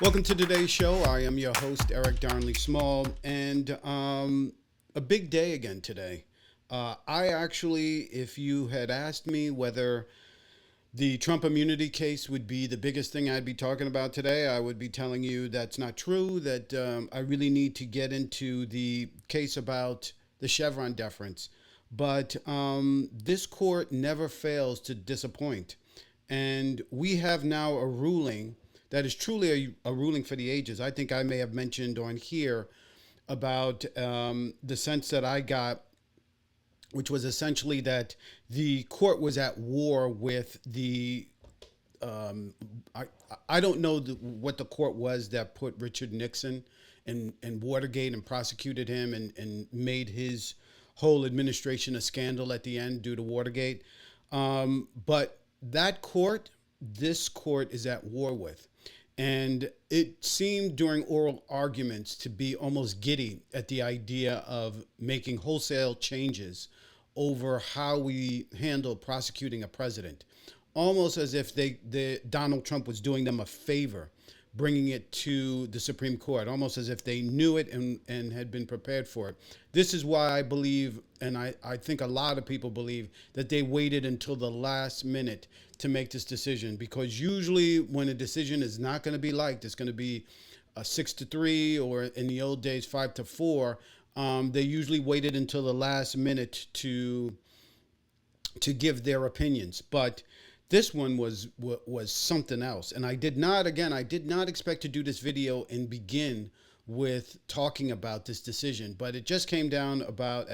Welcome to today's show. I am your host, Eric Darnley Small, and a big day again today. I actually, if you had asked me whether the Trump immunity case would be the biggest thing I'd be talking about today, I would be telling you that's not true, that I really need to get into the case about the Chevron deference. But this court never fails to disappoint. And we have now a ruling that is truly a ruling for the ages. I think I may have mentioned on here about the sense that I got, which was essentially that the court was at war with the. Um, I, I don't know what the court was that put Richard Nixon in Watergate and prosecuted him and made his whole administration a scandal at the end due to Watergate. But that court, this court is at war with. And it seemed during oral arguments to be almost giddy at the idea of making wholesale changes over how we handle prosecuting a president, almost as if Donald Trump was doing them a favor, bringing it to the Supreme Court, almost as if they knew it and had been prepared for it. This is why I believe, and I think a lot of people believe, that they waited until the last minute to make this decision, because usually when a decision is not going to be liked, it's going to be a 6-3, or in the old days 5-4. They usually waited until the last minute to give their opinions. But this one was something else, and I did not expect to do this video and begin with talking about this decision, but it just came down about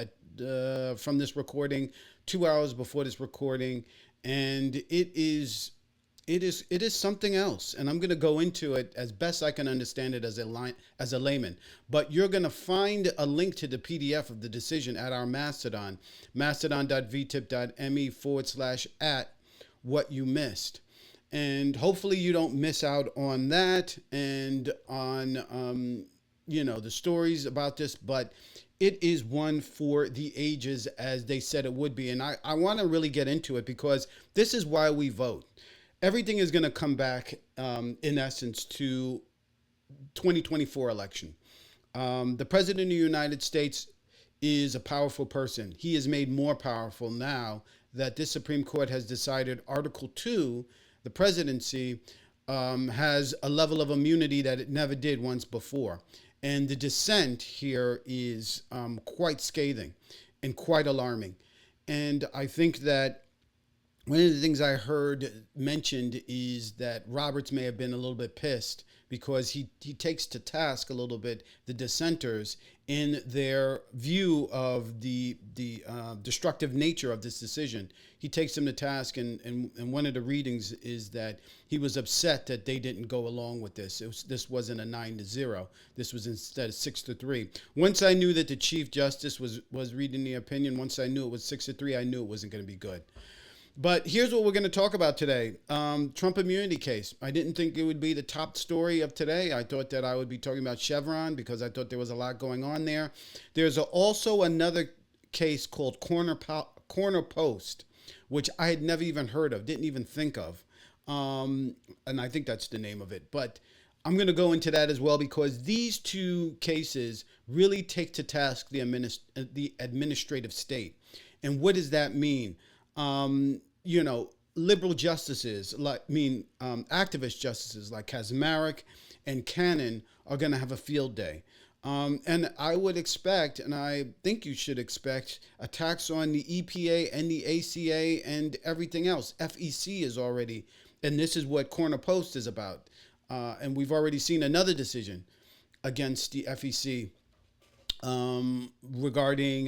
from this recording 2 hours before this recording, and it is something else, and I'm going to go into it as best I can understand it as a layman. But you're going to find a link to the PDF of the decision at our Mastodon, mastodon.vtip.me/@ what you missed. And hopefully you don't miss out on that and on the stories about this. But it is one for the ages, as they said it would be. And I want to really get into it, because this is why we vote. Everything is going to come back, in essence, to 2024 election. The president of the United States is a powerful person. He is made more powerful now that this Supreme Court has decided Article 2, the presidency, has a level of immunity that it never did once before. And the dissent here is quite scathing and quite alarming. And I think that one of the things I heard mentioned is that Roberts may have been a little bit pissed because he takes to task a little bit the dissenters in their view of the destructive nature of this decision. He takes them to task, and one of the readings is that he was upset that they didn't go along with this. This wasn't a 9-0. This was instead 6-3. Once I knew that the Chief Justice was reading the opinion, once I knew it was 6-3, I knew it wasn't going to be good. But here's what we're going to talk about today. Trump immunity case. I didn't think it would be the top story of today. I thought that I would be talking about Chevron because I thought there was a lot going on there. There's also another case called Corner Post, which I had never even heard of, didn't even think of. And I think that's the name of it. But I'm going to go into that as well, because these two cases really take to task the administrative state. And what does that mean? Liberal justices, activist justices like Kaczmarek and Cannon are going to have a field day. And I would expect, and I think you should expect, attacks on the EPA and the ACA and everything else. FEC is already, and this is what Corner Post is about. And we've already seen another decision against the FEC regarding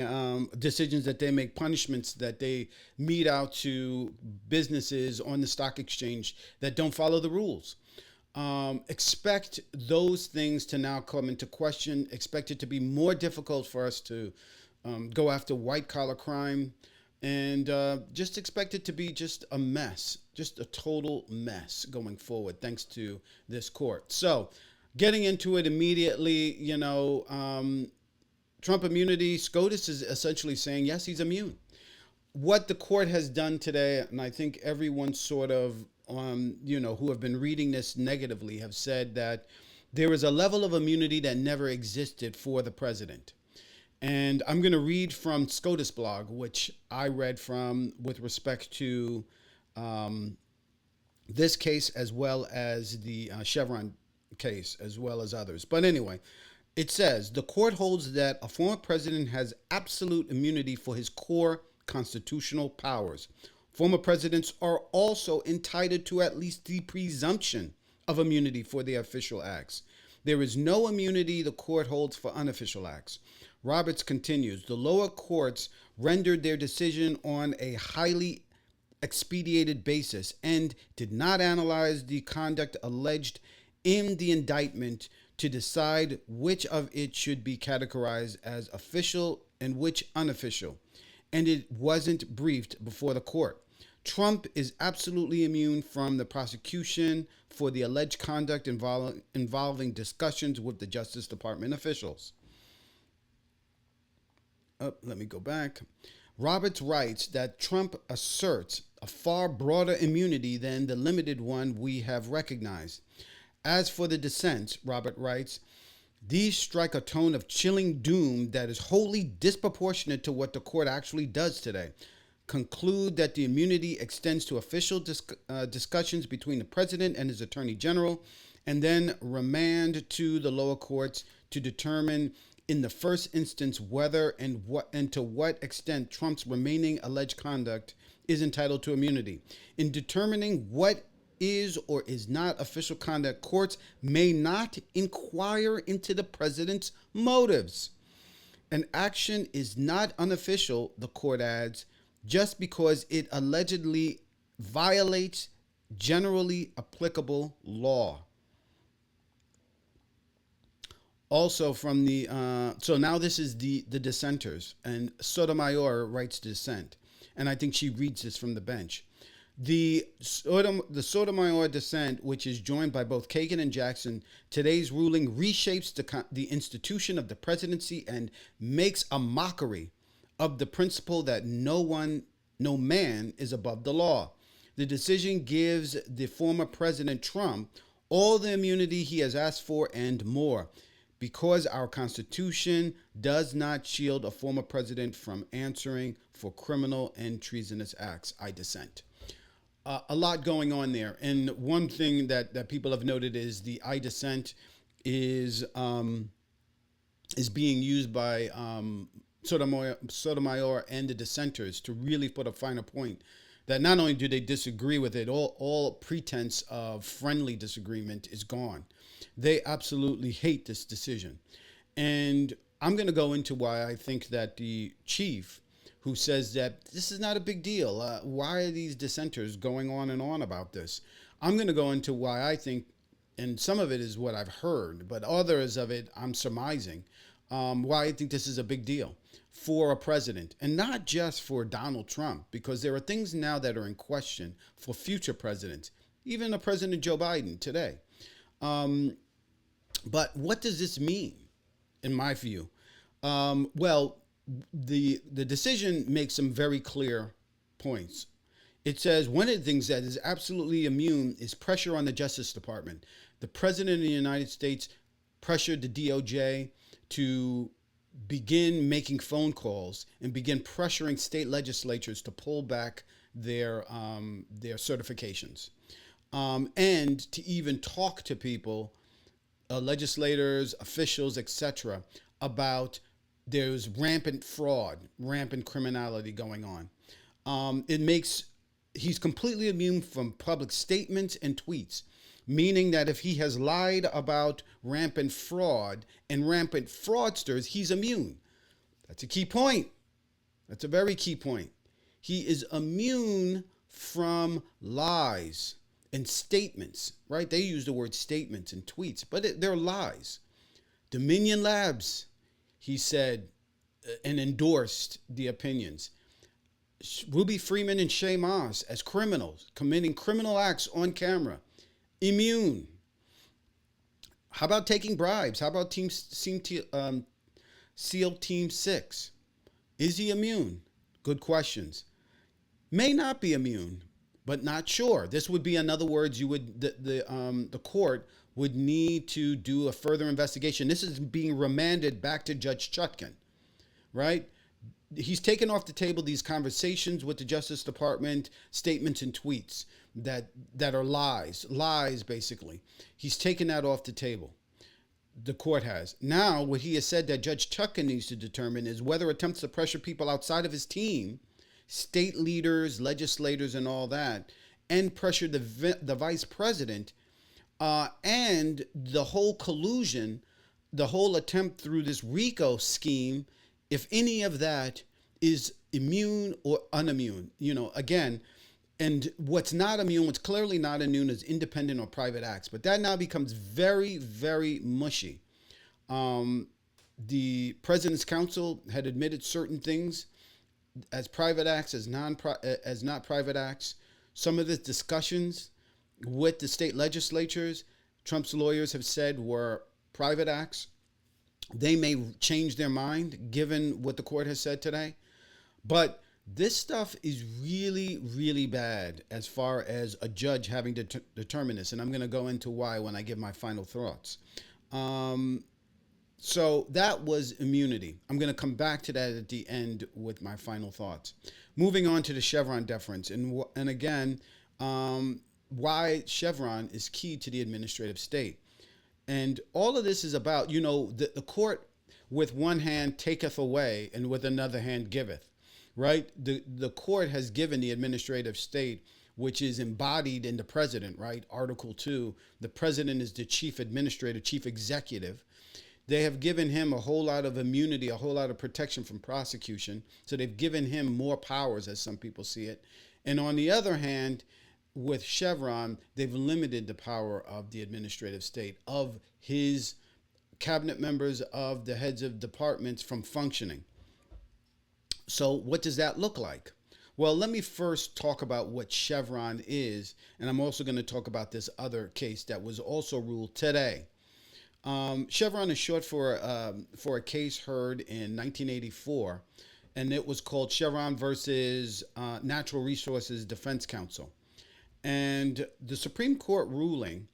decisions that they make, punishments that they mete out to businesses on the stock exchange that don't follow the rules. Expect those things to now come into question. Expect it to be more difficult for us to go after white collar crime, and just expect it to be just a mess, just a total mess going forward, thanks to this court. So getting into it immediately, Trump immunity, SCOTUS is essentially saying, yes, he's immune. What the court has done today, and I think everyone sort of, who have been reading this negatively have said that There is a level of immunity that never existed for the president. And I'm going to read from SCOTUS blog, which I read from with respect to um, this case as well as the Chevron case, as well as others. But anyway, it says the court holds that a former president has absolute immunity for his core constitutional powers. Former presidents are also entitled to at least the presumption of immunity for their official acts. There is no immunity the court holds for unofficial acts. Roberts continues, the lower courts rendered their decision on a highly expedited basis and did not analyze the conduct alleged in the indictment to decide which of it should be categorized as official and which unofficial. And it wasn't briefed before the court. Trump is absolutely immune from the prosecution for the alleged conduct involving discussions with the Justice Department officials. Let me go back. Roberts writes that Trump asserts a far broader immunity than the limited one we have recognized. As for the dissents, Robert writes, these strike a tone of chilling doom that is wholly disproportionate to what the court actually does today. Conclude that the immunity extends to official discussions between the president and his attorney general, and then remand to the lower courts to determine in the first instance whether and to what extent Trump's remaining alleged conduct is entitled to immunity. In determining what is or is not official conduct, courts may not inquire into the president's motives. An action is not unofficial, the court adds, just because it allegedly violates generally applicable law. Also from the, so now this is the dissenters, and Sotomayor writes dissent, and I think she reads this from the bench. The Sotomayor dissent, which is joined by both Kagan and Jackson, today's ruling reshapes the institution of the presidency and makes a mockery of the principle that no man is above the law. The decision gives the former President Trump all the immunity he has asked for and more, because our Constitution does not shield a former president from answering for criminal and treasonous acts. I dissent. A lot going on there. And one thing that people have noted is the I dissent is being used by Sotomayor and the dissenters to really put a finer point that not only do they disagree with it, all pretense of friendly disagreement is gone. They absolutely hate this decision. And I'm going to go into why I think that the chief, who says that this is not a big deal, why are these dissenters going on and on about this? I'm going to go into why I think, and some of it is what I've heard, but others of it I'm surmising, why I think this is a big deal for a president, and not just for Donald Trump, because there are things now that are in question for future presidents, even a President Joe Biden today. But what does this mean, in my view? Well, the decision makes some very clear points. It says one of the things that is absolutely immune is pressure on the Justice Department. The President of the United States pressured the DOJ to begin making phone calls and begin pressuring state legislatures to pull back their certifications, and to even talk to people, legislators, officials, etc., about there's rampant fraud, rampant criminality going on. He's completely immune from public statements and tweets, meaning that if he has lied about rampant fraud and rampant fraudsters, he's immune. That's a key point. That's a very key point. He is immune from lies and statements, right? They use the word statements and tweets, but they're lies. Dominion Labs, he said, and endorsed the opinions. Ruby Freeman and Shay Moss as criminals, committing criminal acts on camera, immune. How about taking bribes? How about SEAL Team 6? Is he immune? Good questions. May not be immune, but not sure. This would be, in other words, you would the court would need to do a further investigation. This is being remanded back to Judge Chutkan, right? He's taken off the table these conversations with the Justice Department, statements and tweets that are lies basically. He's taken that off the table. The court has. Now, what he has said that Judge Chutkan needs to determine is whether attempts to pressure people outside of his team, state leaders, legislators, and all that, and pressure the vice president, and the whole collusion, the whole attempt through this RICO scheme, if any of that is immune or unimmune. Again, and what's not immune, what's clearly not immune, is independent or private acts. But that now becomes very, very mushy. The President's Counsel had admitted certain things as private acts, as not private acts. Some of the discussions with the state legislatures, Trump's lawyers have said were private acts. They may change their mind given what the court has said today. But this stuff is really, really bad as far as a judge having to determine this. And I'm going to go into why when I give my final thoughts. So that was immunity. I'm going to come back to that at the end with my final thoughts. Moving on to the Chevron deference. And again, why Chevron is key to the administrative state. And all of this is about, the court with one hand taketh away and with another hand giveth. Right? The court has given the administrative state, which is embodied in the president, right? Article 2, the president is the chief administrator, chief executive. They have given him a whole lot of immunity, a whole lot of protection from prosecution. So they've given him more powers, as some people see it. And on the other hand, with Chevron, they've limited the power of the administrative state, of his cabinet members, of the heads of departments from functioning. So what does that look like? Well, let me first talk about what Chevron is, and I'm also going to talk about this other case that was also ruled today. Chevron is short for a case heard in 1984, and it was called Chevron versus Natural Resources Defense Council. And the Supreme Court ruling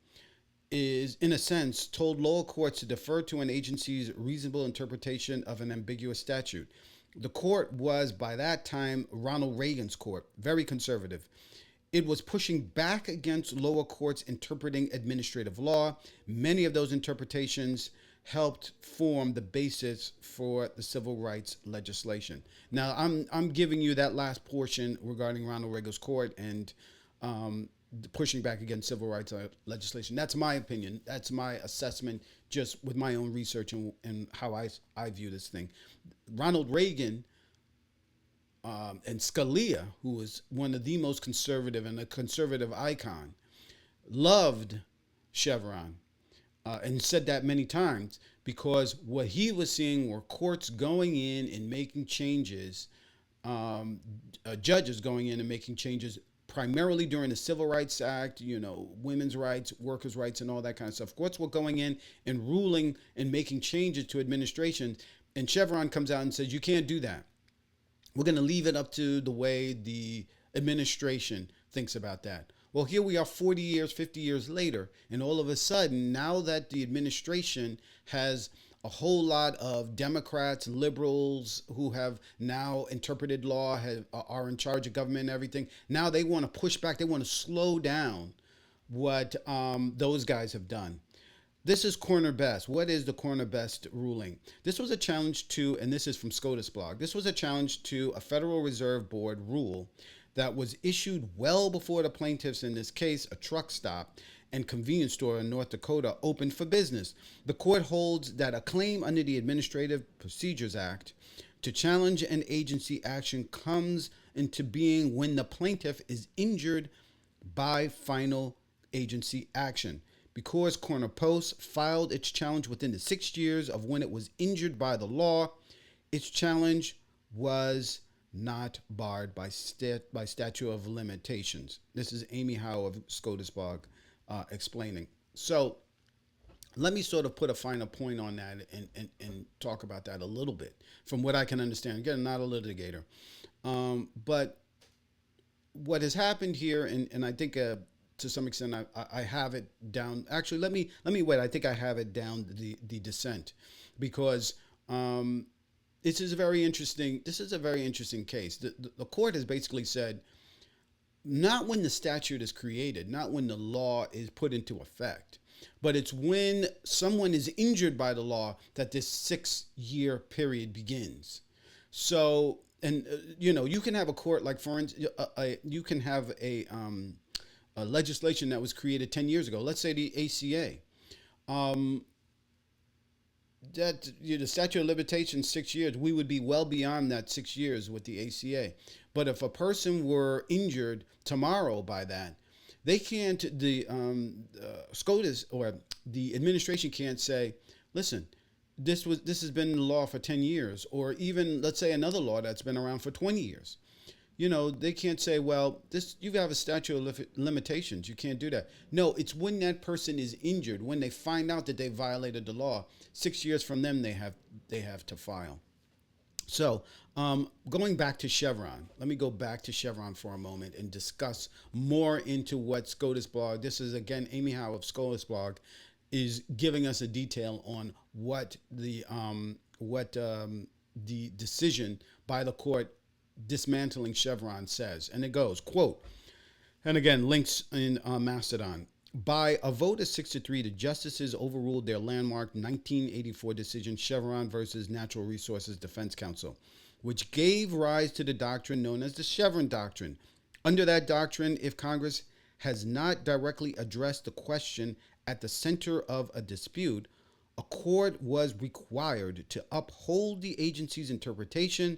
is, in a sense, told lower courts to defer to an agency's reasonable interpretation of an ambiguous statute. The court was, by that time, Ronald Reagan's court, very conservative. It was pushing back against lower courts interpreting administrative law. Many of those interpretations helped form the basis for the civil rights legislation. Now, I'm giving you that last portion regarding Ronald Reagan's court and pushing back against civil rights legislation. That's my opinion. That's my assessment, just with my own research and how I view this thing. Ronald Reagan and Scalia, who was one of the most conservative and a conservative icon, loved Chevron and said that many times, because what he was seeing were courts going in and making changes, judges going in and making changes primarily during the Civil Rights Act, women's rights, workers' rights, and all that kind of stuff. Courts were going in and ruling and making changes to administration, and Chevron comes out and says, you can't do that. We're going to leave it up to the way the administration thinks about that. Well, here we are 40 years, 50 years later, and all of a sudden, now that the administration has a whole lot of Democrats, liberals who have now interpreted law, are in charge of government and everything, now they want to push back. They want to slow down what those guys have done. This is Corner Best. What is the Corner Best ruling? This was a challenge to, and this is from SCOTUS blog, this was a challenge to a Federal Reserve Board rule that was issued well before the plaintiffs, in this case, a truck stop and convenience store in North Dakota, opened for business. The court holds that a claim under the Administrative Procedures Act to challenge an agency action comes into being when the plaintiff is injured by final agency action. Because Corner Post filed its challenge within the 6 years of when it was injured by the law, its challenge was not barred by statute of limitations. This is Amy Howe of SCOTUS blog explaining. So let me sort of put a finer point on that and talk about that a little bit from what I can understand. Again, I'm not a litigator. But what has happened here, and I think to some extent I have it down. Actually, let me wait. I think I have it down, the dissent, because um, this is a very interesting. This is a very interesting case. The court has basically said, not when the statute is created, not when the law is put into effect, but it's when someone is injured by the law that this 6 year period begins. So, and you can have a court like, for instance, you can have a legislation that was created 10 years ago. Let's say the ACA. Um, that the statute of limitations 6 years, we would be well beyond that 6 years with the ACA. But if a person were injured tomorrow by that, they can't. The SCOTUS or the administration can't say, "Listen, this has been in the law for 10 years," or even let's say another law that's been around for 20 years. They can't say, well, this you have a statute of limitations. You can't do that. No, it's when that person is injured, when they find out that they violated the law. 6 years from them, they have to file. So, going back to Chevron, let me go back to Chevron for a moment and discuss more into what SCOTUS blog. This is again Amy Howe of SCOTUS blog is giving us a detail on what the decision by the court dismantling Chevron says. And it goes, quote, and again, links in Mastodon. By a vote of 6-3, the justices overruled their landmark 1984 decision, Chevron versus Natural Resources Defense Council, which gave rise to the doctrine known as the Chevron Doctrine. Under that doctrine, if Congress has not directly addressed the question at the center of a dispute, a court was required to uphold the agency's interpretation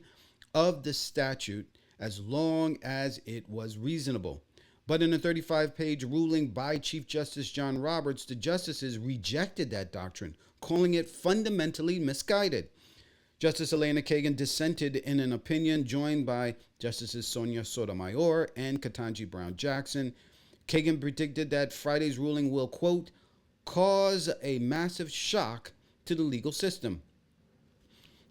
of the statute as long as it was reasonable. But in a 35-page ruling by Chief Justice John Roberts, the justices rejected that doctrine, calling it fundamentally misguided. Justice Elena Kagan dissented in an opinion joined by Justices Sonia Sotomayor and Ketanji Brown Jackson. Kagan predicted that Friday's ruling will, quote, cause a massive shock to the legal system.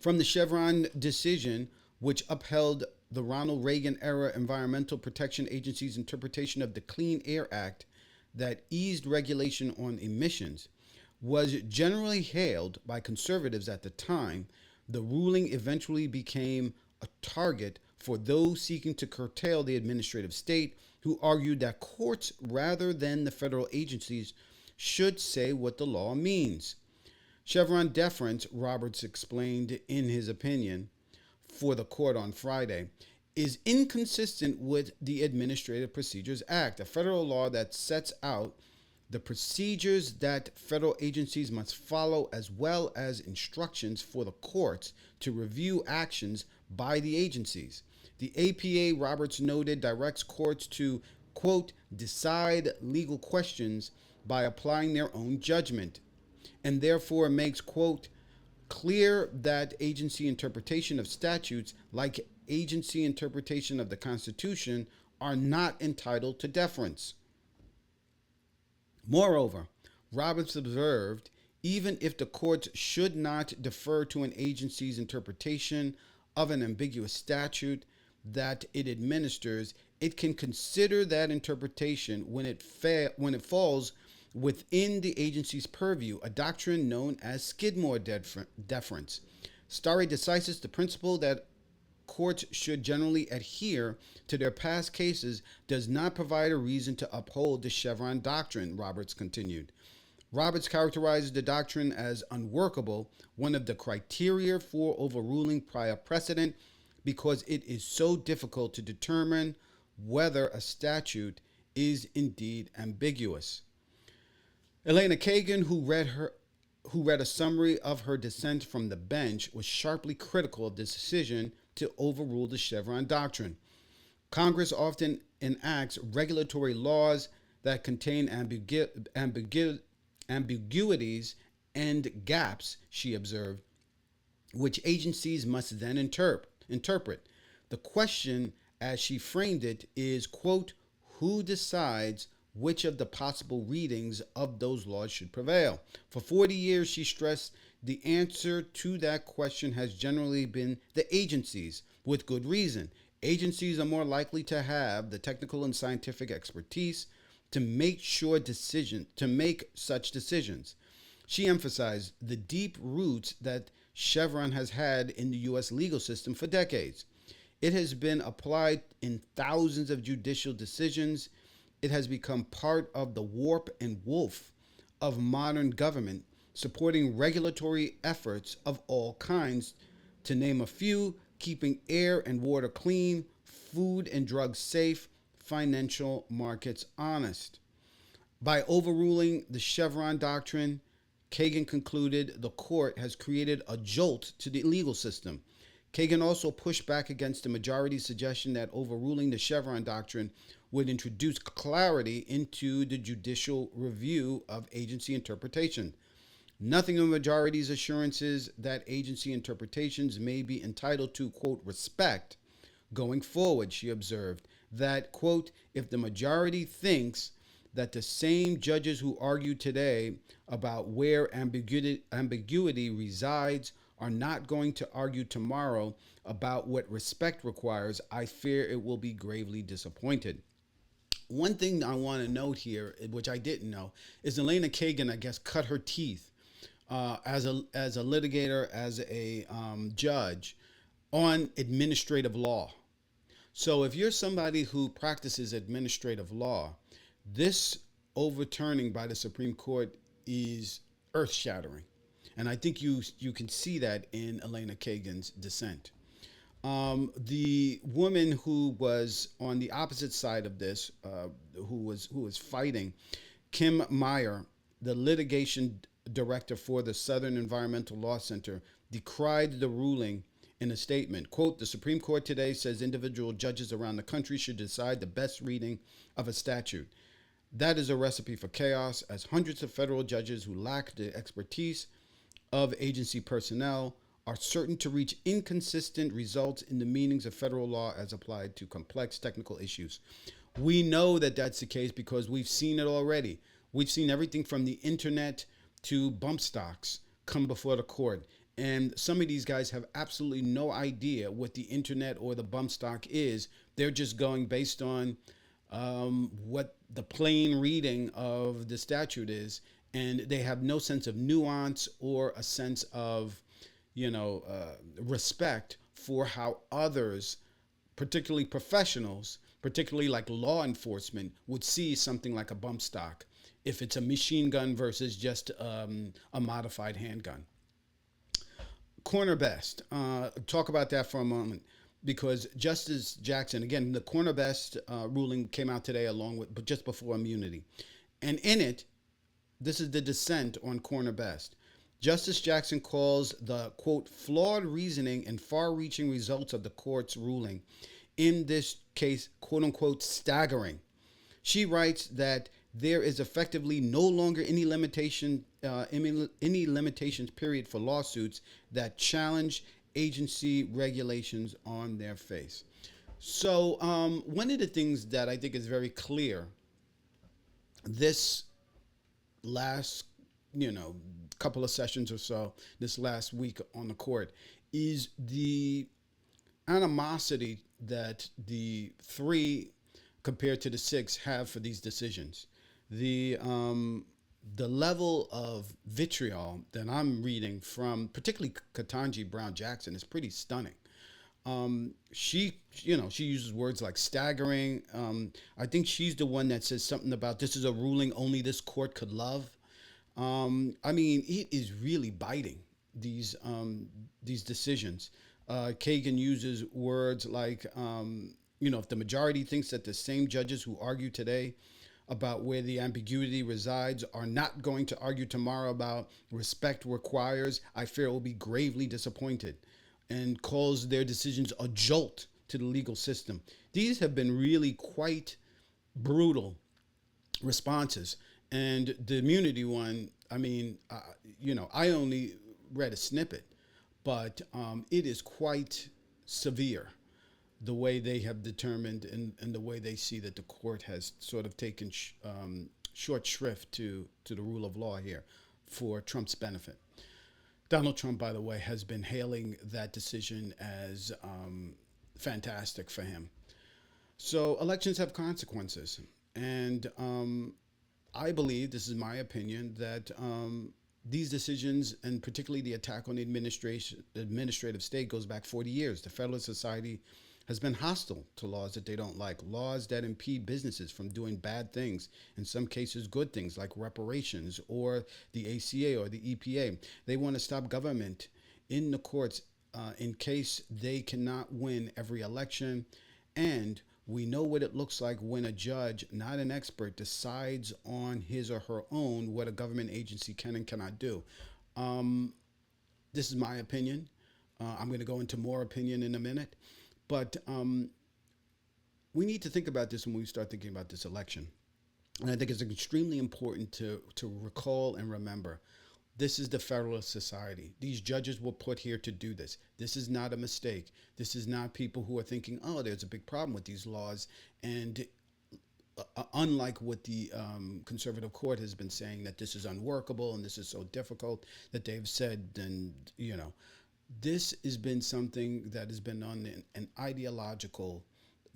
From the Chevron decision, which upheld the Ronald Reagan era Environmental Protection Agency's interpretation of the Clean Air Act that eased regulation on emissions, was generally hailed by conservatives at the time, the ruling eventually became a target for those seeking to curtail the administrative state, who argued that courts, rather than the federal agencies, should say what the law means. Chevron Deference, Roberts explained in his opinion for the court on Friday, is inconsistent with the Administrative Procedures Act, a federal law that sets out the procedures that federal agencies must follow, as well as instructions for the courts to review actions by the agencies. The APA, Roberts noted, directs courts to, quote, decide legal questions by applying their own judgment, and therefore makes, quote, clear that agency interpretation of statutes, like agency interpretation of the Constitution, are not entitled to deference. Moreover, Roberts observed, even if the courts should not defer to an agency's interpretation of an ambiguous statute that it administers, it can consider that interpretation when it falls within the agency's purview, a doctrine known as Skidmore deference. Stare decisis, the principle that courts should generally adhere to their past cases, does not provide a reason to uphold the Chevron doctrine, Roberts continued. Roberts characterizes the doctrine as unworkable, one of the criteria for overruling prior precedent, because it is so difficult to determine whether a statute is indeed ambiguous. Elena Kagan, who read a summary of her dissent from the bench, was sharply critical of this decision to overrule the Chevron doctrine. Congress often enacts regulatory laws that contain ambiguities and gaps, she observed, which agencies must then interpret. The question, as she framed it, is, quote, who decides which of the possible readings of those laws should prevail? For 40 years, she stressed, the answer to that question has generally been the agencies, with good reason. Agencies are more likely to have the technical and scientific expertise to make such decisions. She emphasized the deep roots that Chevron has had in the U.S. legal system for decades. It has been applied in thousands of judicial decisions. It has become part of the warp and woof of modern government, supporting regulatory efforts of all kinds, to name a few: keeping air and water clean, food and drugs safe, financial markets honest. By overruling the Chevron doctrine, Kagan concluded the court has created a jolt to the legal system. Kagan also pushed back against the majority's suggestion that overruling the Chevron doctrine would introduce clarity into the judicial review of agency interpretation. Nothing in the majority's assurances that agency interpretations may be entitled to, quote, respect going forward, she observed. That, quote, if the majority thinks that the same judges who argue today about where ambiguity resides are not going to argue tomorrow about what respect requires, I fear it will be gravely disappointed. One thing I want to note here, which I didn't know, is Elena Kagan, I guess, cut her teeth as a litigator, as a judge, on administrative law. So if you're somebody who practices administrative law, this overturning by the Supreme Court is earth-shattering, and I think you can see that in Elena Kagan's dissent. The woman who was on the opposite side of this, who was fighting, Kim Meyer, the litigation director for the Southern Environmental Law Center, decried the ruling in a statement. Quote, the Supreme Court today says individual judges around the country should decide the best reading of a statute. That is a recipe for chaos, as hundreds of federal judges who lack the expertise of agency personnel are certain to reach inconsistent results in the meanings of federal law as applied to complex technical issues. We know that that's the case because we've seen it already. We've seen everything from the internet to bump stocks come before the court. And some of these guys have absolutely no idea what the internet or the bump stock is. They're just going based on what the plain reading of the statute is. And they have no sense of nuance or a sense of, respect for how others, particularly professionals, particularly like law enforcement, would see something like a bump stock if it's a machine gun versus just a modified handgun. Corner best. Talk about that for a moment, because Justice Jackson, again, the corner best ruling came out today along with, but just before immunity. And in it, this is the dissent on corner best. Justice Jackson calls the, quote, flawed reasoning and far-reaching results of the court's ruling in this case, quote unquote, staggering. She writes that there is effectively no longer any limitations period for lawsuits that challenge agency regulations on their face. So one of the things that I think is very clear this last, couple of sessions or so, this last week on the court, is the animosity that the three compared to the six have for these decisions. The level of vitriol that I'm reading from particularly Ketanji Brown Jackson is pretty stunning. She uses words like staggering. I think she's the one that says something about this is a ruling only this court could love. It is really biting these decisions. Kagan uses words like, if the majority thinks that the same judges who argue today about where the ambiguity resides are not going to argue tomorrow about respect requires, I fear it will be gravely disappointed, and calls their decisions a jolt to the legal system. These have been really quite brutal responses. And the immunity one, I only read a snippet, but it is quite severe, the way they have determined and the way they see that the court has sort of taken short shrift to the rule of law here for Trump's benefit. Donald Trump, by the way, has been hailing that decision as fantastic for him. So elections have consequences, and I believe, this is my opinion, that these decisions, and particularly the attack on the administrative state, goes back 40 years. The Federalist Society has been hostile to laws that they don't like, laws that impede businesses from doing bad things, in some cases good things like reparations or the ACA or the EPA. They want to stop government in the courts in case they cannot win every election. And we know what it looks like when a judge, not an expert, decides on his or her own what a government agency can and cannot do. Um, this is my opinion. I'm going to go into more opinion in a minute. But we need to think about this when we start thinking about this election. And I think it's extremely important to recall and remember, this is the Federalist Society. These judges were put here to do this. This is not a mistake. This is not people who are thinking, oh, there's a big problem with these laws. And unlike what the conservative court has been saying, that this is unworkable and this is so difficult, that they've said, and, this has been something that has been on an ideological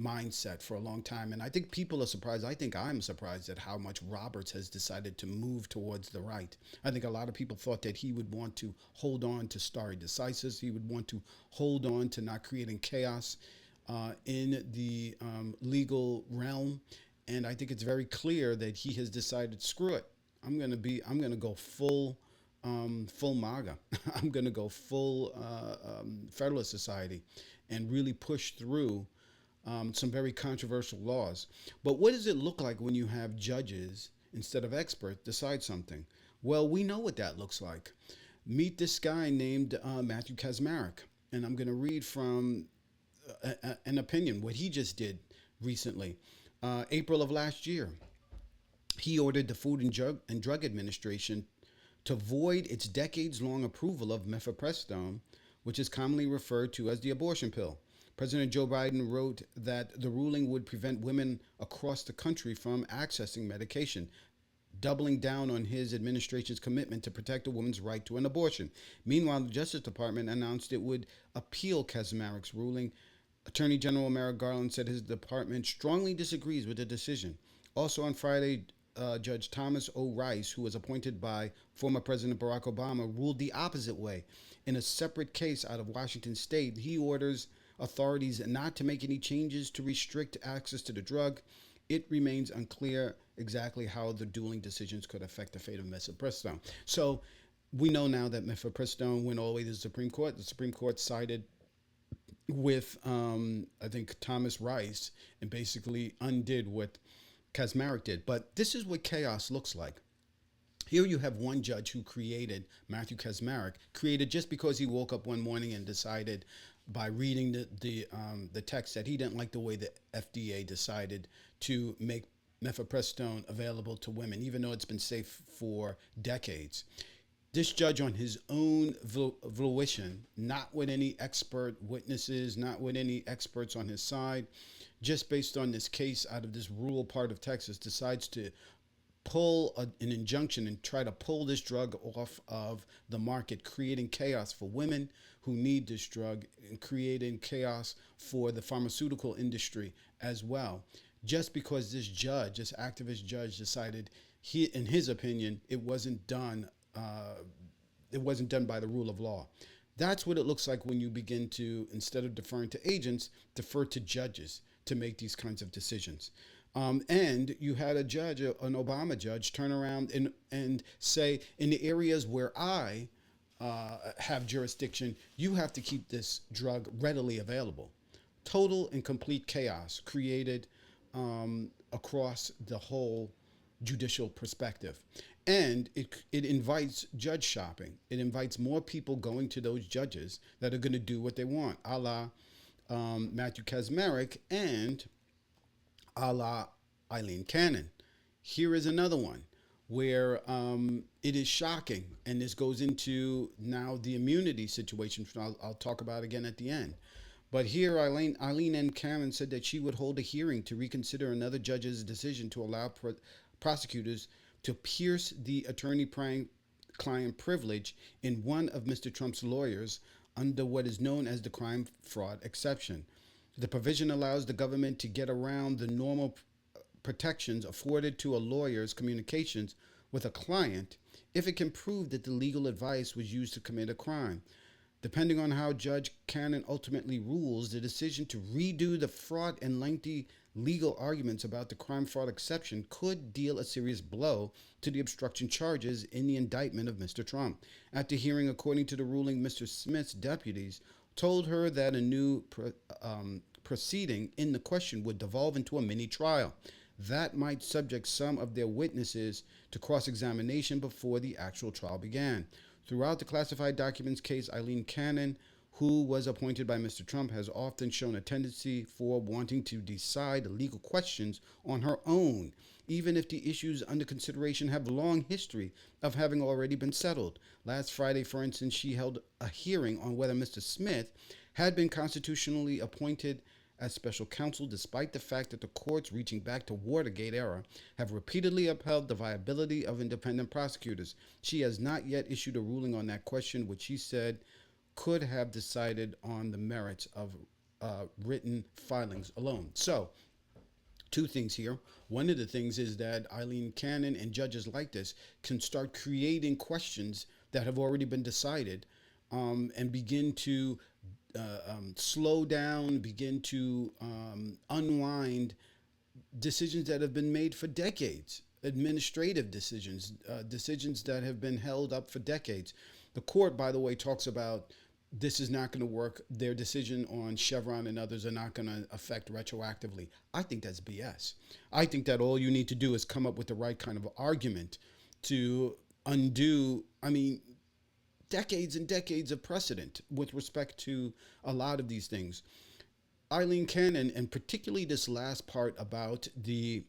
mindset for a long time. And I think people are surprised. I think I'm surprised at how much Roberts has decided to move towards the right. I think a lot of people thought that he would want to hold on to stare decisis. He would want to hold on to not creating chaos in the legal realm. And I think it's very clear that he has decided, screw it. I'm going to go full MAGA. I'm going to go full Federalist Society and really push through some very controversial laws. But what does it look like when you have judges instead of experts decide something? Well, we know what that looks like. Meet this guy named Matthew Kacsmaryk, and I'm going to read from an opinion, what he just did recently. April of last year, he ordered the Food and Drug Administration to void its decades-long approval of mifepristone, which is commonly referred to as the abortion pill. President Joe Biden wrote that the ruling would prevent women across the country from accessing medication, doubling down on his administration's commitment to protect a woman's right to an abortion. Meanwhile, the Justice Department announced it would appeal Kacsmaryk's ruling. Attorney General Merrick Garland said his department strongly disagrees with the decision. Also on Friday, Judge Thomas O. Rice, who was appointed by former President Barack Obama, ruled the opposite way. In a separate case out of Washington State, he orders authorities not to make any changes to restrict access to the drug. It remains unclear exactly how the dueling decisions could affect the fate of mifepristone. So we know now that mifepristone went all the way to the Supreme Court. The Supreme Court sided with, I think, Thomas Rice, and basically undid what Kacsmaryk did. But this is what chaos looks like. Here you have one judge who created, Matthew Kacsmaryk, created just because he woke up one morning and decided by reading the text that he didn't like the way the FDA decided to make mifepristone available to women, even though it's been safe for decades. This judge, on his own volition, not with any expert witnesses, not with any experts on his side, just based on this case out of this rural part of Texas, decides to pull an injunction and try to pull this drug off of the market, creating chaos for women who need this drug and creating chaos for the pharmaceutical industry as well. Just because this judge, this activist judge, decided, in his opinion, it wasn't done by the rule of law. That's what it looks like when you begin to, instead of deferring to agents, defer to judges to make these kinds of decisions. And you had a judge, an Obama judge, turn around and say, in the areas where I have jurisdiction, you have to keep this drug readily available. Total and complete chaos created across the whole judicial perspective. And it invites judge shopping. It invites more people going to those judges that are going to do what they want, a la Matthew Kacsmaryk and a la Eileen Cannon. Here is another one where it is shocking, and this goes into now the immunity situation, which I'll talk about again at the end. But here, Eileen N. Cannon said that she would hold a hearing to reconsider another judge's decision to allow prosecutors to pierce the attorney-client privilege in one of Mr. Trump's lawyers under what is known as the crime fraud exception. The provision allows the government to get around the normal protections afforded to a lawyer's communications with a client if it can prove that the legal advice was used to commit a crime. Depending on how Judge Cannon ultimately rules, the decision to redo the fraught and lengthy legal arguments about the crime fraud exception could deal a serious blow to the obstruction charges in the indictment of Mr. Trump. At the hearing, according to the ruling, Mr. Smith's deputies told her that a new proceeding in the question would devolve into a mini trial that might subject some of their witnesses to cross examination before the actual trial began. Throughout the classified documents case, Eileen Cannon, who was appointed by Mr. Trump, has often shown a tendency for wanting to decide legal questions on her own, even if the issues under consideration have a long history of having already been settled. Last Friday, for instance, she held a hearing on whether Mr. Smith had been constitutionally appointed as special counsel, despite the fact that the courts, reaching back to Watergate era, have repeatedly upheld the viability of independent prosecutors. She has not yet issued a ruling on that question, which she said could have decided on the merits of written filings alone. So, two things here. One of the things is that Eileen Cannon and judges like this can start creating questions that have already been decided, and begin to slow down, begin to unwind decisions that have been made for decades, administrative decisions, decisions that have been held up for decades. The court, by the way, talks about this is not going to work. Their decision on Chevron and others are not going to affect retroactively. I think that's BS. I think that all you need to do is come up with the right kind of argument to undo, decades and decades of precedent with respect to a lot of these things. Eileen Cannon, and particularly this last part about the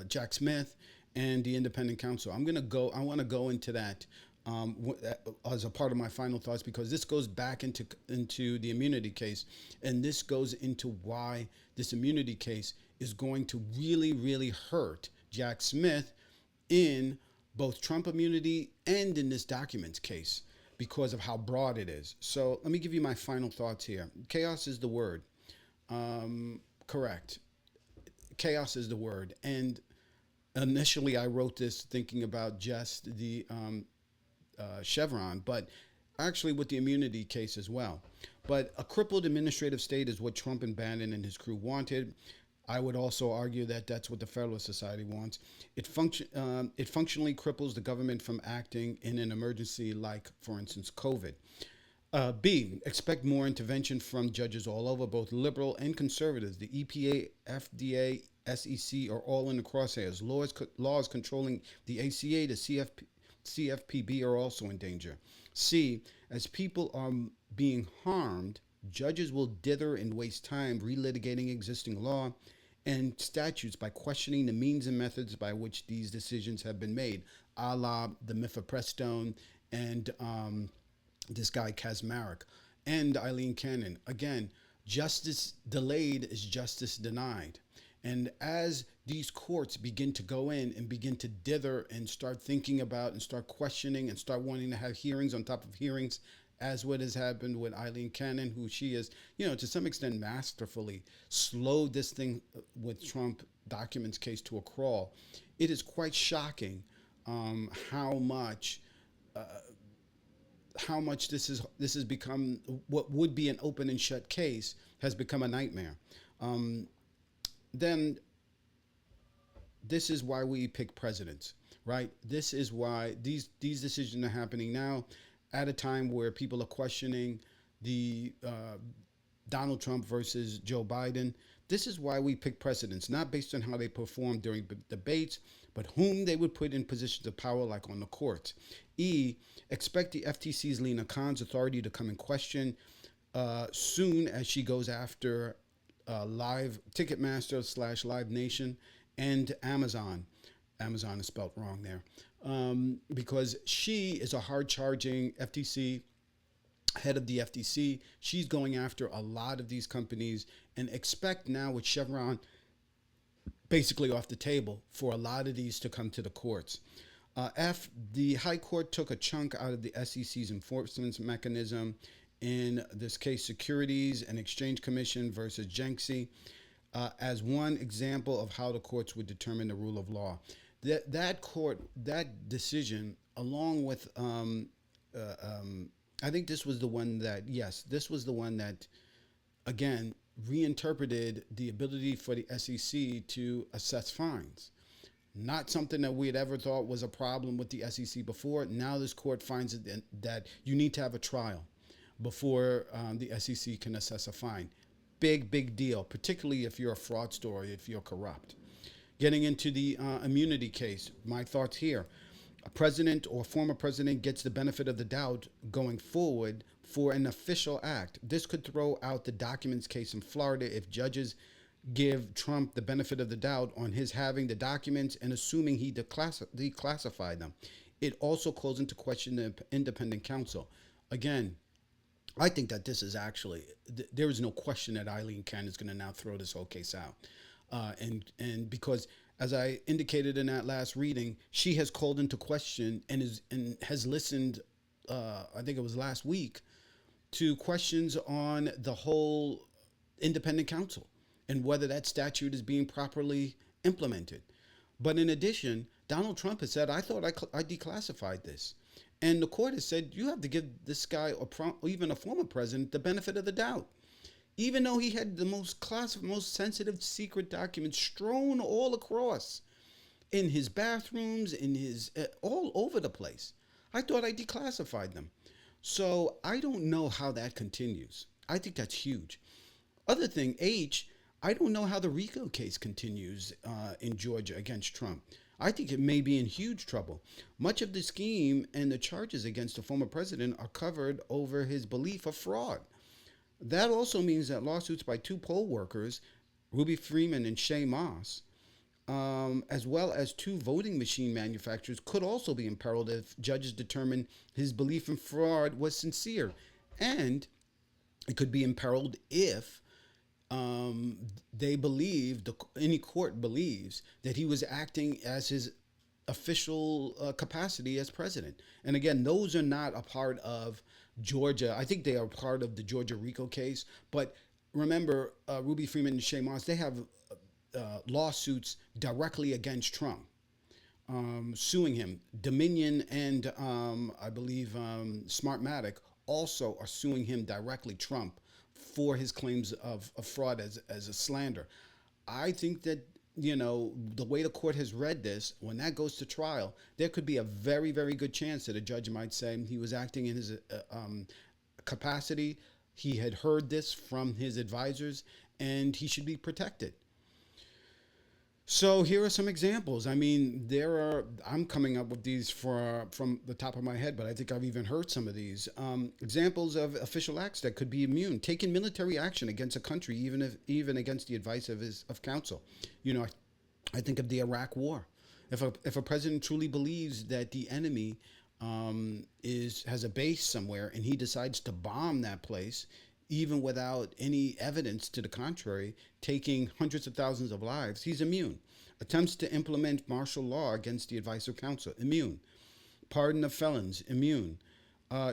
Jack Smith and the independent counsel. I want to go into that as a part of my final thoughts, because this goes back into the immunity case, and this goes into why this immunity case is going to really, really hurt Jack Smith in both Trump immunity and in this documents case, because of how broad it is. So let me give you my final thoughts here. Chaos is the word. Correct. Chaos is the word. And initially I wrote this thinking about just the Chevron, but actually with the immunity case as well. But a crippled administrative state is what Trump and Bannon and his crew wanted. I would also argue that that's what the Federalist Society wants. It functionally cripples the government from acting in an emergency like, for instance, COVID. B, expect more intervention from judges all over, both liberal and conservatives. The EPA, FDA, SEC are all in the crosshairs. Laws controlling the ACA, the CFPB are also in danger. C, as people are being harmed, judges will dither and waste time relitigating existing law and statutes by questioning the means and methods by which these decisions have been made, a la the Mifeprestone and this guy Kaczmarek and Eileen Cannon. Again, justice delayed is justice denied. And as these courts begin to go in and begin to dither and start thinking about and start questioning and start wanting to have hearings on top of hearings, as what has happened with Eileen Cannon, who she is, to some extent masterfully slowed this thing with Trump documents case to a crawl. It is quite shocking how much this has become what would be an open and shut case has become a nightmare. Then this is why we pick presidents, right? This is why these decisions are happening now, at a time where people are questioning the Donald Trump versus Joe Biden. This is why we pick presidents, not based on how they perform during debates, but whom they would put in positions of power, like on the courts. E, expect the FTC's Lena Khan's authority to come in question soon as she goes after Live Ticketmaster / Live Nation and Amazon. Amazon is spelled wrong there. Because she is a hard-charging FTC, head of the FTC. She's going after a lot of these companies, and expect now with Chevron basically off the table for a lot of these to come to the courts. F, the High Court took a chunk out of the SEC's enforcement mechanism in this case, Securities and Exchange Commission versus Jenksy, as one example of how the courts would determine the rule of law. That decision, along with, I think this was the one that, yes, this was the one that, again, reinterpreted the ability for the SEC to assess fines. Not something that we had ever thought was a problem with the SEC before. Now this court finds that you need to have a trial before the SEC can assess a fine. Big deal, particularly if you're a fraudster or if you're corrupt. Getting into the immunity case, my thoughts here. A president or former president gets the benefit of the doubt going forward for an official act. This could throw out the documents case in Florida if judges give Trump the benefit of the doubt on his having the documents and assuming he declassified them. It also calls into question the independent counsel. Again, I think that this is actually, there is no question that Eileen Cannon is going to now throw this whole case out. And because, as I indicated in that last reading, she has called into question and has listened, I think it was last week, to questions on the whole independent counsel and whether that statute is being properly implemented. But in addition, Donald Trump has said, I thought I declassified this. And the court has said, you have to give this guy or even a former president the benefit of the doubt. Even though he had the most sensitive secret documents strewn all across in his bathrooms, in his all over the place. I thought I declassified them. So I don't know how that continues. I think that's huge. Other thing, I don't know how the RICO case continues in Georgia against Trump. I think it may be in huge trouble. Much of the scheme and the charges against the former president are covered over his belief of fraud. That also means that lawsuits by two poll workers, Ruby Freeman and Shay Moss, as well as two voting machine manufacturers, could also be imperiled if judges determine his belief in fraud was sincere. And it could be imperiled if any court believes that he was acting as his official capacity as president. And again, those are not a part of Georgia. I think they are part of the Georgia RICO case. But remember, Ruby Freeman and Shay Moss, they have lawsuits directly against Trump, suing him. Dominion and I believe Smartmatic also are suing him directly, Trump, for his claims of fraud as a slander. I think that, the way the court has read this, when that goes to trial, there could be a very, very good chance that a judge might say he was acting in his capacity. He had heard this from his advisors and he should be protected. So here are some examples. I mean, I'm coming up with these from the top of my head, but I think I've even heard some of these. Examples of official acts that could be immune: taking military action against a country, even against the advice of counsel. I think of the Iraq War. If a president truly believes that the enemy has a base somewhere and he decides to bomb that place, even without any evidence to the contrary, taking hundreds of thousands of lives, he's immune. Attempts to implement martial law against the advice of counsel, immune. Pardon of felons, immune.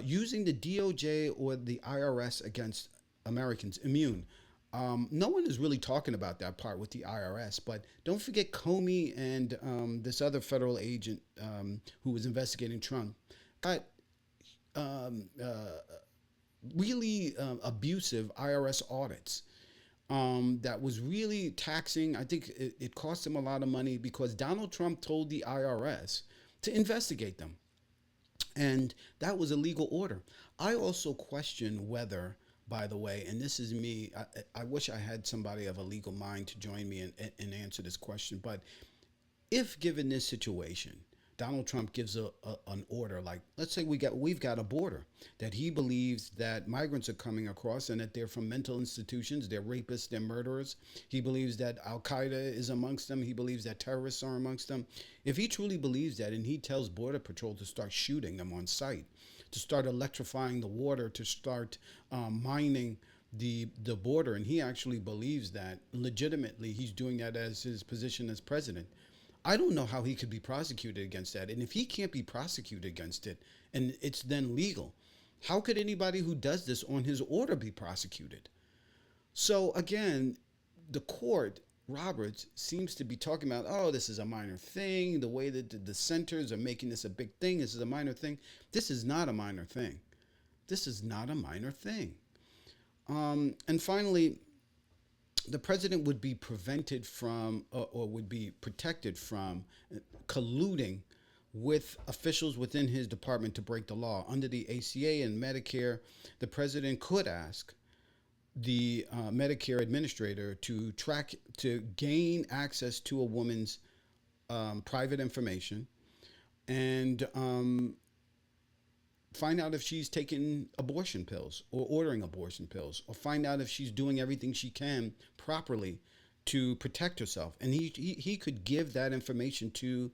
Using the DOJ or the IRS against Americans, immune. No one is really talking about that part with the IRS, but don't forget Comey and this other federal agent who was investigating Trump got really abusive IRS audits that was really taxing. I think it cost him a lot of money because Donald Trump told the IRS to investigate them. And that was a legal order. I also question whether, by the way, and this is me, I wish I had somebody of a legal mind to join me and answer this question, but if given this situation, Donald Trump gives an order, like, let's say we've got a border that he believes that migrants are coming across and that they're from mental institutions, they're rapists, they're murderers. He believes that Al-Qaeda is amongst them. He believes that terrorists are amongst them. If he truly believes that and he tells Border Patrol to start shooting them on sight, to start electrifying the water, to start mining the border, and he actually believes that legitimately, he's doing that as his position as president, I don't know how he could be prosecuted against that. And if he can't be prosecuted against it and it's then legal, How could anybody who does this on his order be prosecuted? So again, the court, Roberts, seems to be talking about, oh, this is a minor thing. The way that the dissenters are making this a big thing, this is a minor thing. This is not a minor thing. This is not a minor thing. And finally, the president would be prevented from, or would be protected from, colluding with officials within his department to break the law. Under the ACA and Medicare, the president could ask the Medicare administrator to gain access to a woman's private information and find out if she's taking abortion pills or ordering abortion pills, or find out if she's doing everything she can properly to protect herself. And he could give that information to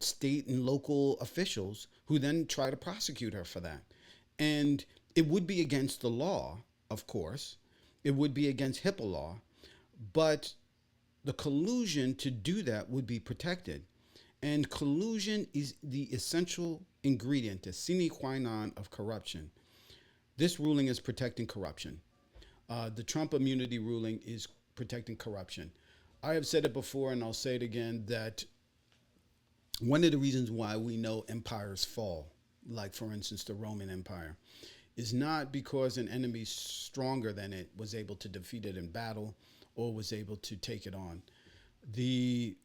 state and local officials who then try to prosecute her for that. And it would be against the law, of course. It would be against HIPAA law, but the collusion to do that would be protected. And collusion is the essential ingredient, the sine qua non of corruption. This ruling is protecting corruption. The Trump immunity ruling is protecting corruption. I have said it before, and I'll say it again, that one of the reasons why we know empires fall, like, for instance, the Roman Empire, is not because an enemy stronger than it was able to defeat it in battle or was able to take it on. The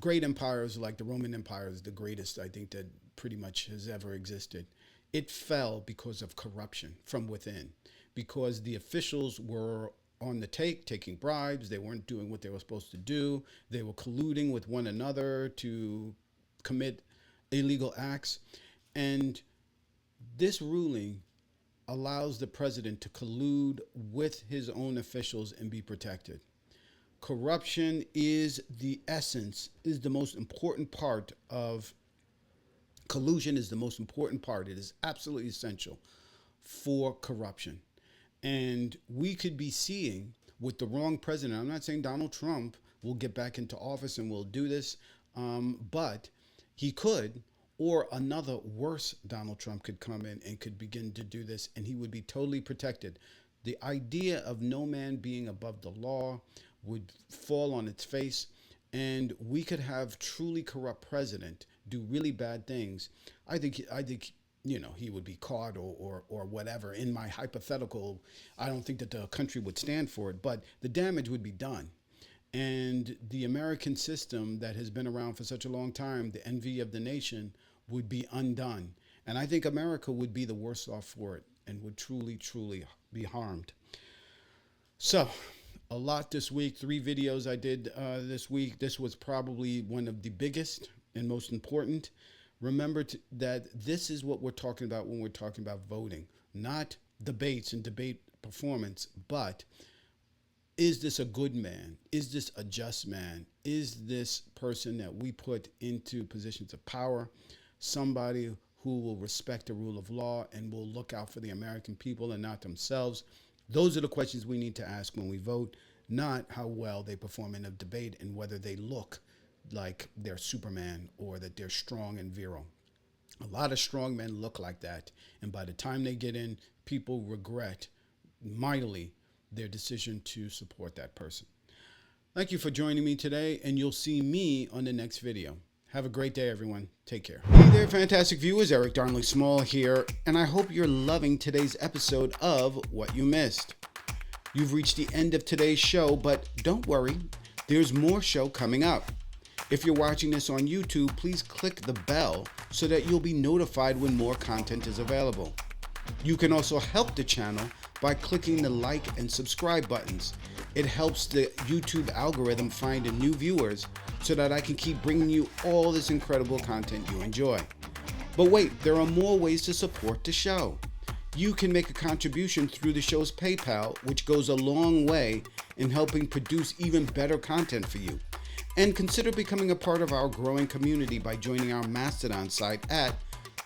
great empires like the Roman Empire is the greatest, I think, that pretty much has ever existed. It fell because of corruption from within, because the officials were on the take, taking bribes. They weren't doing what they were supposed to do. They were colluding with one another to commit illegal acts. And this ruling allows the president to collude with his own officials and be protected. Corruption is the essence, is the most important part of collusion, is the most important part. It is absolutely essential for corruption. And we could be seeing with the wrong president, I'm not saying Donald Trump will get back into office and will do this, but he could, or another worse Donald Trump could come in and could begin to do this, and he would be totally protected. The idea of no man being above the law would fall on its face, and we could have truly corrupt president do really bad things. I think he would be caught or whatever. In my hypothetical, I don't think that the country would stand for it, but the damage would be done. And the American system that has been around for such a long time, the envy of the nation, would be undone. And I think America would be the worse off for it and would truly, truly be harmed. So, a lot this week. 3 videos I did this week. This was probably one of the biggest and most important. Remember that this is what we're talking about when we're talking about voting. Not debates and debate performance, but is this a good man? Is this a just man? Is this person that we put into positions of power somebody who will respect the rule of law and will look out for the American people and not themselves? Those are the questions we need to ask when we vote, not how well they perform in a debate and whether they look like they're Superman or that they're strong and virile. A lot of strong men look like that, and by the time they get in, people regret mightily their decision to support that person. Thank you for joining me today, and you'll see me on the next video. Have a great day, everyone. Take care. Hey there, fantastic viewers. Eric Darnley Small here, and I hope you're loving today's episode of What You Missed. You've reached the end of today's show, but don't worry, there's more show coming up. If you're watching this on YouTube, please click the bell so that you'll be notified when more content is available. You can also help the channel by clicking the like and subscribe buttons. It helps the YouTube algorithm find new viewers so that I can keep bringing you all this incredible content you enjoy. But wait, there are more ways to support the show. You can make a contribution through the show's PayPal, which goes a long way in helping produce even better content for you. And consider becoming a part of our growing community by joining our Mastodon site at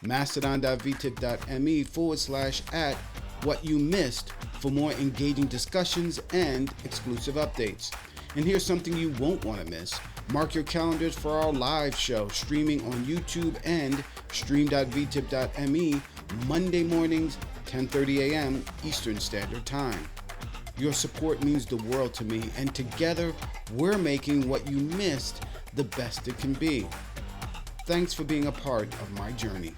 mastodon.vtip.me/@whatyoumissed for more engaging discussions and exclusive updates. And here's something you won't want to miss. Mark your calendars for our live show streaming on YouTube and stream.vtip.me Monday mornings, 10:30 a.m. Eastern Standard Time. Your support means the world to me, and together we're making what you missed the best it can be. Thanks for being a part of my journey.